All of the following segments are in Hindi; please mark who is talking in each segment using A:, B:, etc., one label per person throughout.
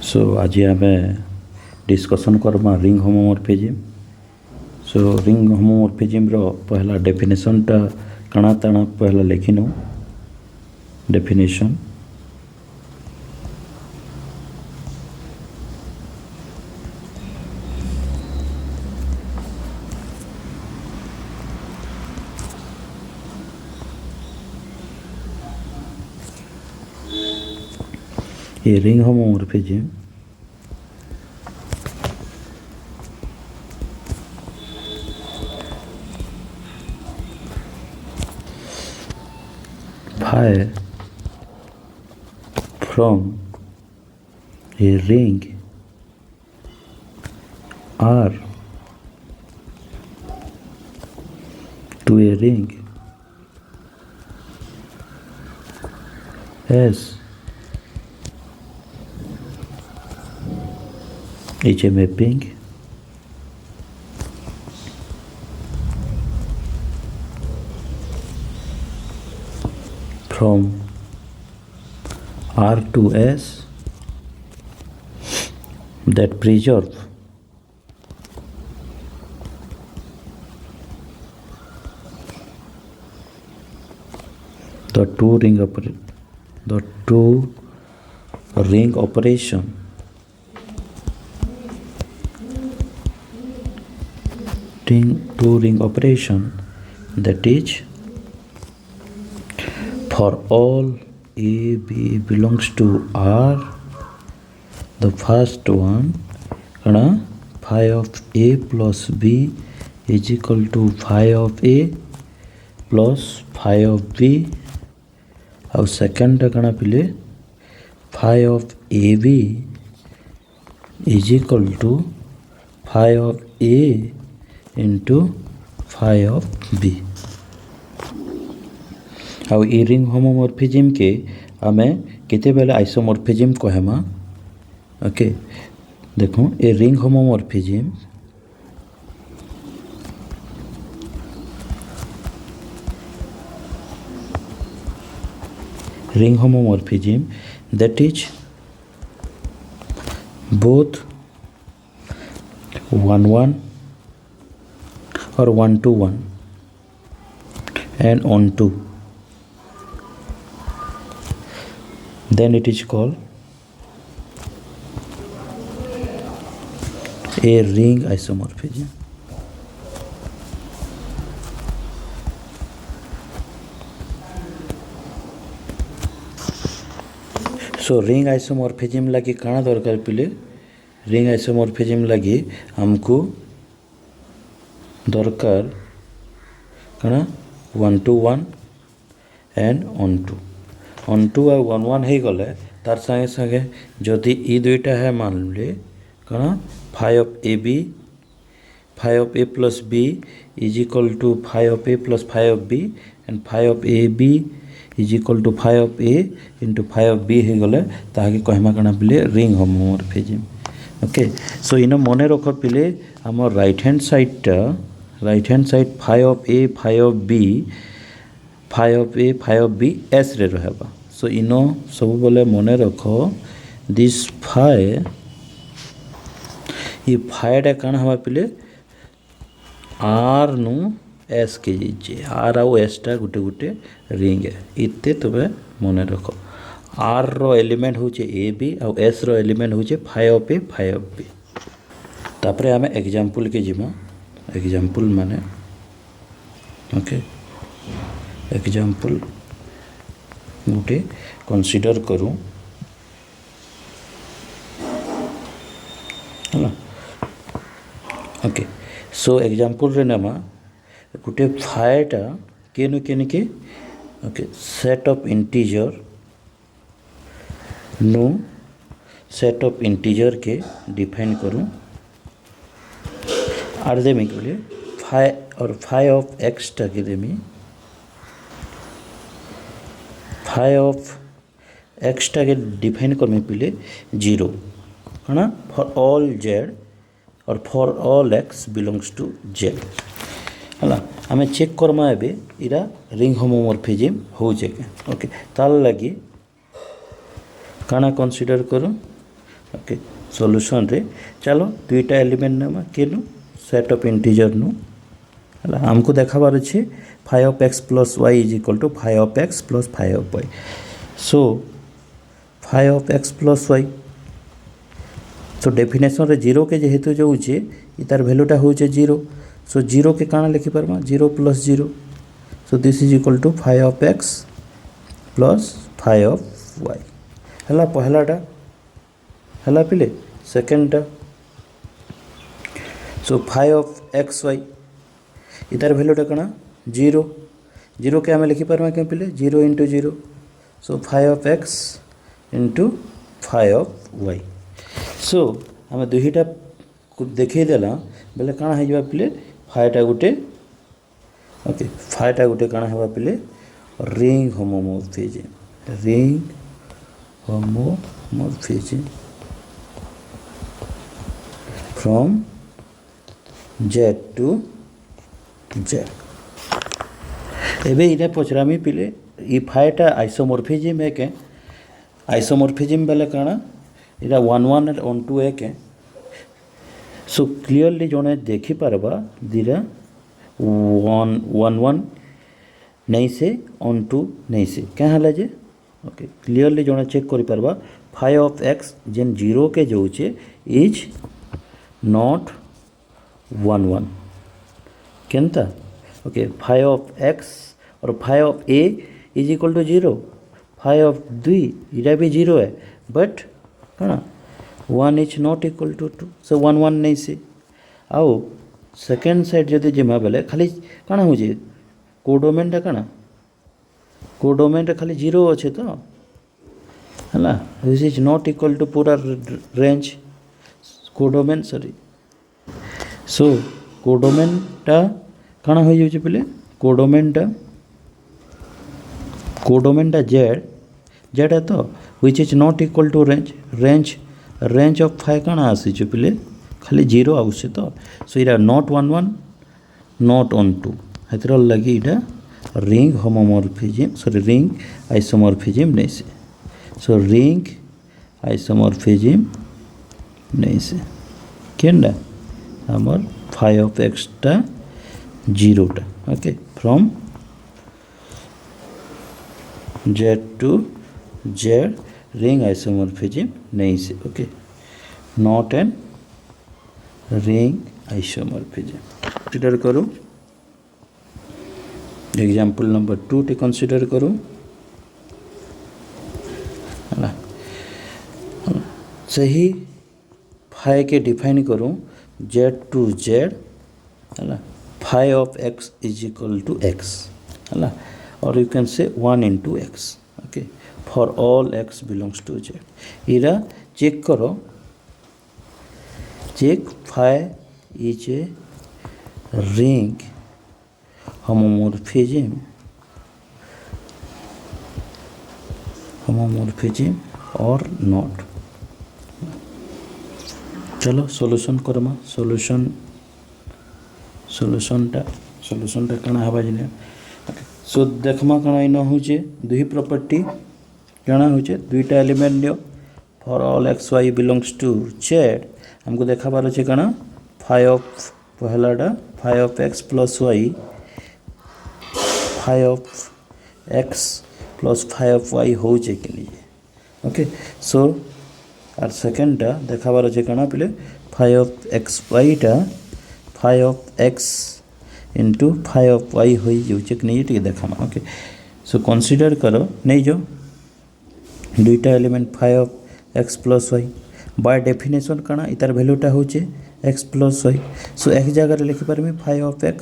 A: सो आज आम डिस्कसन करमा रिंग होमोमॉर्फिज्म। सो रिंग होमोमॉर्फिज्म रो पहला डेफिनेशन टा कणा ताणा पहला लिखिनु डेफिनेशन। ये ring homomorphism phi from a ring R to a ring S is a mapping from R to S that preserve the two ring operation that is for all A B belongs to R, the first one phi of A plus B is equal to phi of A plus phi of B, और सेकंड कणा पिले phi of AB is equal to phi of A into phi of B। आउ ई रिंग होमोमॉर्फिज्म के आमे केते बेले आइसोमॉर्फिज्म कहमा। ओके देखो ए ring homomorphism that is both 1-1 or 1-1 and on-2, then it is called a ring isomorphism। So ring isomorphism लगी काना दरकार पिले रिंग आइसोमॉर्फिज्म लगी हमको दरकार काना 1-1 एंड on-2 और 1-1 हो गले तार संगे संगे जदि ई दुईटा है मान ले काना phi of AB phi of A plus B is equal to phi of A plus phi of B and phi of AB is equal to phi of A into phi of B हो गले ताकि कहमा काना पिले रिंग होमोमॉर्फिज्म। ओके सो इन मने रख पिले आम right hand side phi of A phi of B phi of B S रे रहबा। सो इन सब बोले मने रख दिस phi ये phi टा काना हवा पिले R नु S के जे R आउ S टा गुटे गुटे रिंग है इत्ते तबे मने रख R रो एलिमेंट होचे A B आउ S रो एलिमेंट होचे phi of A phi of B। तापरे आमे एग्जांपल के जिमा एग्जांपल माने ओके एग्जांपल गुटे कंसीडर करूँ है ओके सो एग्जांपल रे नामा गुटे phi टा केनु के ओके सेट ऑफ इंटीजर के डिफाइन करूँ आर देमी के लिए phi of x टा के देमी phi of x टा के डिफाइन करमे पिले 0 है ना फॉर ऑल z और for all x belongs to z है ना आम चेक करमा ए इरा रिंग होमोमॉर्फिज्म हो जाए। ओके तार लगी काना कंसीडर करूँ ओके सॉल्यूशन रे चलो दुईटा एलिमेंट नेमा केनु सेट ऑफ इंटीजर नु हला हमको देखाबार अछि 5x + y = 5x + 5y सो 5x + y सो डेफिनेशन रे 0 के जेहेतु जाउछे इतार वैल्यूटा होउछे 0 सो 0 के काना लिखि परबा 0 + 0 so this is equal to 5x + 5y हला पहलाटा हला पिले सेकंडटा सो 5xy इतार वैल्यूटा कना 0 0 के आमे लिखि परबा के पिले 0 * 0 सो 5x * 5y सो आम दुईटा देखे देला बेले काना है जबा पिले फाइटा गुटे ओके फाइटा गुटे काना हेबा पिले ring homomorphism from Z to Z एबे इने पचरामी पिले ई फाइटा आइसोमॉर्फिज्म है के आइसोमॉर्फिज्म बेले काना इरा 1 1 और 1 2 एक है सो क्लियरली जोने देखि पारबा दिरा 1 1 1 नहीं से ऑन 2 नहीं से क्या हला जे ओके क्लियरली जोने चेक करि पारबा 5x जेन 0 के जोचे इज नॉट 1 1 केनता ओके 5x और 5a इज इक्वल टू 0 5 इरा भी 0 है बट कना 1 इज नॉट इक्वल टू 2 सो 1 1 नहीं से आओ सेकेंड साइड जदि जिमा बेले खाली कना हो जे कोडोमेंटा कना कोडोमेंट खाली 0 अच्छे तो हला this is not equal to पूरा रेंज कोडोमेन सॉरी सो कोडोमेंटा कना हो जे पहले कोडोमेंटा जेड है तो which is not equal to range of 5 काना आसी जो पहले खाली 0 आउसे तो सो इरा not 1 1 not on 2 हेतरा लगी इटा ring homomorphism sorry ring isomorphism नहीं से सो रिंग आइसोमॉर्फिज्म नहीं से केंडा हमर 5x टा 0 टा okay from Z to Z ring isomorphism नहीं से okay not an ring isomorphism consider करो एग्जांपल नंबर 2 टे कंसीडर करो है सही फाइ के डिफाइन करूँ Z to Z है 5x is equal to x है और you can say 1 into x okay for all x belongs to Z इरा चेक करो check phi is a ring homomorphism or not चलो सॉल्यूशन करमा सॉल्यूशनटा कना हवा जने सो देखमा कना इन होचे दुही प्रॉपर्टी जाना होचे दुईटा एलिमेंट नियो for all x y belongs to z हमको देखा बार अच्छे कना 5 पहलाटा 5x + y 5x + 5y होचे कि नहीं ओके सो और सेकेंडटा देखा बार अच्छे कना पहले 5xy टा 5x * 5y हो जाउचे कि नहीं ये देखा ओके सो कंसीडर करो नहीं जो दुईटा element 5x + y by definition कना इतार वैल्यूटा होचे x + y सो एक जगह लिखि परमे 5x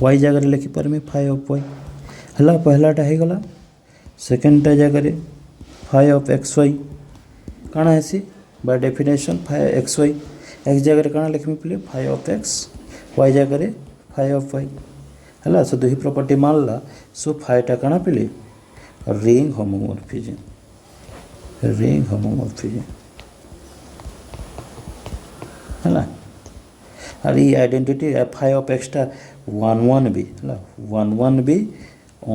A: y जगह लिखि परमे 5y हला पहलाटा हे गला सेकंडटा जगह 5xy कना हेसी बाय डेफिनेशन 5xy एक जगह कना लिखि पले 5x y जगह 5y हला सो दुही प्रॉपर्टी मानला सो 5 टा कना पले रिंग होमोमॉर्फिज्म है ना और ये आइडेंटिटी 5x टा 1 1 भी है 1 1 भी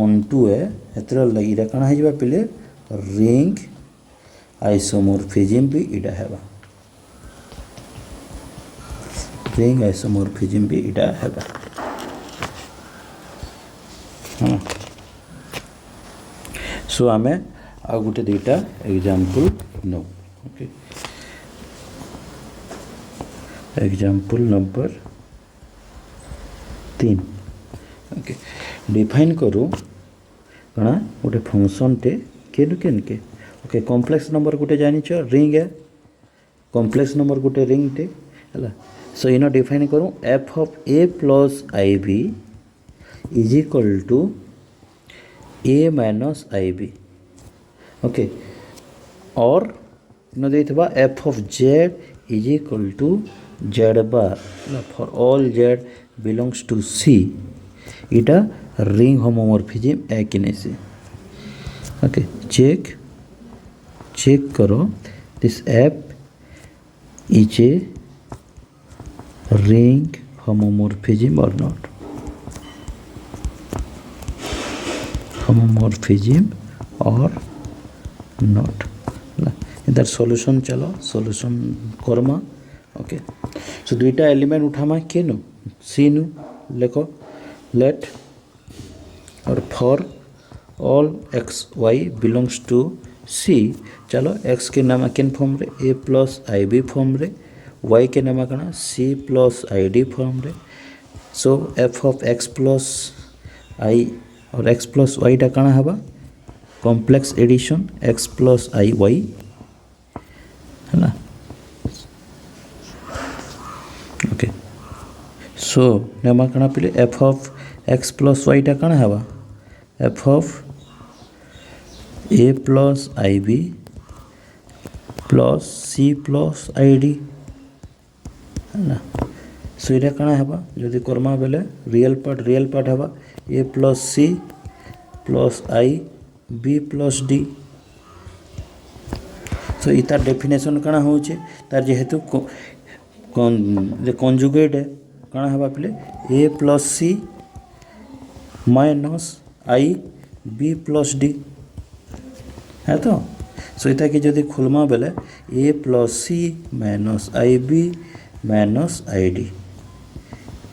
A: ऑन 2 है एतर लगी रा कना है जबा पहले रिंग आइसोमॉर्फिज्म भी इडा हेबा रिंग आइसोमॉर्फिज्म भी इटा हेबा हाँ सो आमे आ गोटे दुईटा एग्जांपल नो okay example number 3 okay define करू कणा गोटे फंक्शन टे केनु केनके ओके कॉम्प्लेक्स नंबर गोटे जानि छ रिंग है कॉम्प्लेक्स नंबर गोटे रिंग टे हला सो इनो डिफाइन करू f of a plus ib is equal to a minus ib okay और इनो देथबा f of z is equal to z bar for all z belongs to c इटा रिंग होमोमॉर्फिज्म है कि नहीं से ओके चेक करो this f is a ring homomorphism और नॉट होमोमॉर्फिज्म और नॉट इधर सॉल्यूशन चलो सॉल्यूशन करमा ओके सो दुईटा एलिमेंट उठामा केनु सी नु लेखो लेट और for all x y belongs to c चलो एक्स के नाम केन फॉर्म रे a plus i b form रे वाई के नाम कना c plus i d form रे so f of x plus i और एक्स प्लस वाई टा कना हबा complex addition x plus i y है ना ओके सो नाम कना पले f of x plus y टा कना हबा f of A plus i b plus c plus i d है ना सो ये कଣା हबा जदि कर्मा बेले रियल पार्ट हबा a plus c plus i b plus d so इतार डेफिनेशन कଣା होचे तार जेहेतु कंजुगेट है कଣା हबा पले a plus c minus i b plus d है तो सो इता कि जदि खुलमा बेले a plus c minus i b minus i d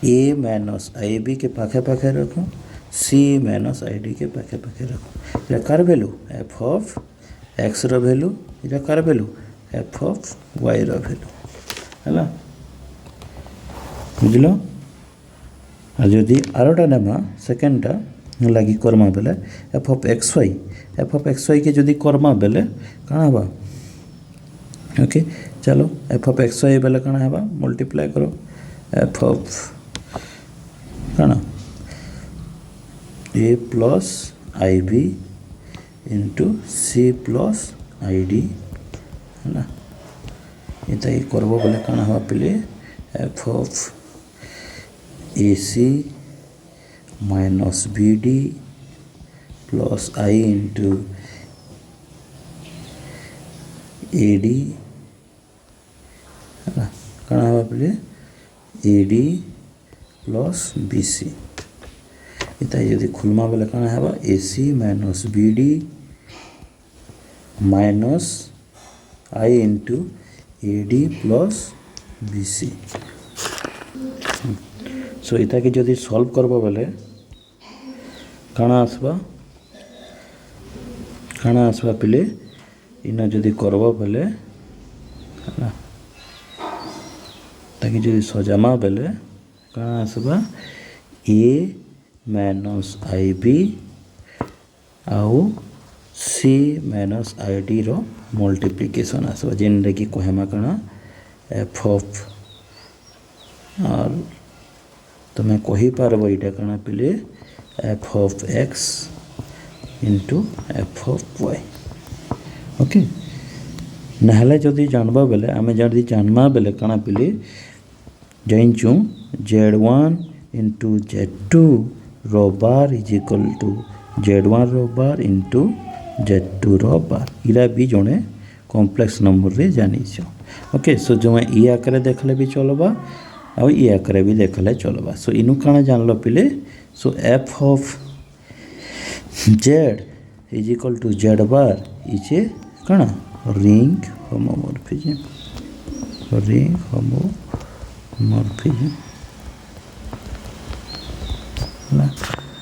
A: a minus i b के पाखे पाखे रखो सी माइनस आई डी के पाखे पाखे रखो ये कार वैल्यू एफ ऑफ एक्स रो वैल्यू ये कार वैल्यू एफ ऑफ वाई रो वैल्यू है ना बुझलो आ जदि आरोटा नेमा सेकेंडटा लगी कर्मा बेले एफ ऑफ एक्स वाई के जदि कर्मा बेले कଣା हबा ओके चलो एफ ऑफ एक्स वाई बेले कଣା हबा मल्टीप्लाई करो एफ ऑफ कଣା a plus i b into c plus i d है ना ये करबो बेले कଣା हबा पले f of a c minus b d plus i into a d है ना कଣା हबा पले a d plus b c इता यदि खुलमा बेले कଣା हबा a c minus b d minus i into a d plus b c so इता के जदि सॉल्व करबो बेले कଣା आसबा पिले इना जदि करबो बेले है ताकि जदि सजामा बेले कଣା आसबा ए माइनस आई बी आउ सी माइनस आई डी रो मल्टीप्लिकेशन आसबा जेनरे कि कहमा कଣା एफ ऑफ और तुम्हें कही पारबो इटा कଣା पिले f of x into f of y okay नहले जदि जानबा बेले आमे जदि जानमा बेले कଣା पिले जाइचु z1 इंटू z2 रो bar is equal to z1 रो बार इंटू z2 रो बार इरा भी जने कॉम्प्लेक्स नंबर रे जानिछ ओके सो जो ई आकर देखले भी चलबा आ ई आकर भी देखले चलबा सो इनु काना जानलो पिले so f of z is equal to z bar is a काना रिंग होमोमॉर्फिज्म मॉर्फिज्म